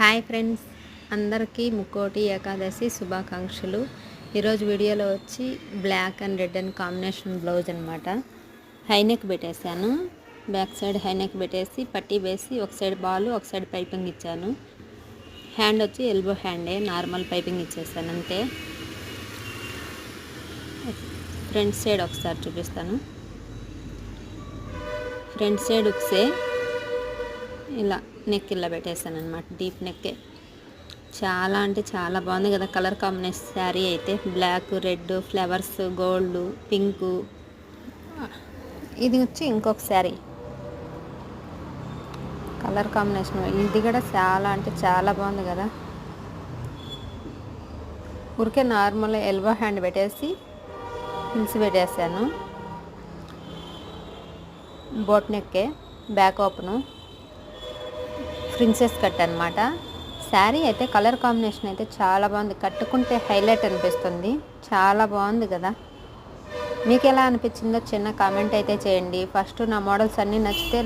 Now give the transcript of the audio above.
Hi friends, అందరికీ ముక్కోటి ఏకాదశి శుభాకాంక్షలు. ఈరోజు వీడియోలో వచ్చి black and red and combination blouse అనమాట. హైనెక్ పెట్టేశాను. బ్యాక్ సైడ్ హైనెక్ పెట్టేసి పట్టీ వేసి ఒక సైడ్ బాల్ ఒక సైడ్ పైపింగ్ ఇచ్చాను. హ్యాండ్ వచ్చి ఎల్బో హ్యాండే, నార్మల్ పైపింగ్ ఇచ్చేసాను అంతే. ఫ్రంట్ సైడ్ ఒకసారి చూపిస్తాను. ఫ్రంట్ సైడ్ ఒకసే ఇలా నెక్ ఇలా పెట్టేశాను అనమాట. డీప్ నెక్కే చాలా అంటే చాలా బాగుంది కదా. కలర్ కాంబినేషన్ శారీ అయితే black, red, flowers, gold, pink. ఇది వచ్చి ఇంకొక శారీ కలర్ కాంబినేషన్. ఇది కూడా చాలా అంటే చాలా బాగుంది కదా. ఊరికే నార్మల్ ఎల్బో హ్యాండ్ పెట్టేసి హిల్స్ పెట్టేసాను. బోట్ నెక్కే, బ్యాక్ ఓపెను, ప్రిన్సెస్ కట్ అనమాట. శారీ అయితే కలర్ కాంబినేషన్ అయితే చాలా బాగుంది. కట్టుకుంటే హైలైట్ అనిపిస్తుంది. చాలా బాగుంది కదా. మీకు ఎలా అనిపించిందో చిన్న కామెంట్ అయితే చేయండి. ఫస్ట్ నా మోడల్స్ అన్నీ నచ్చితే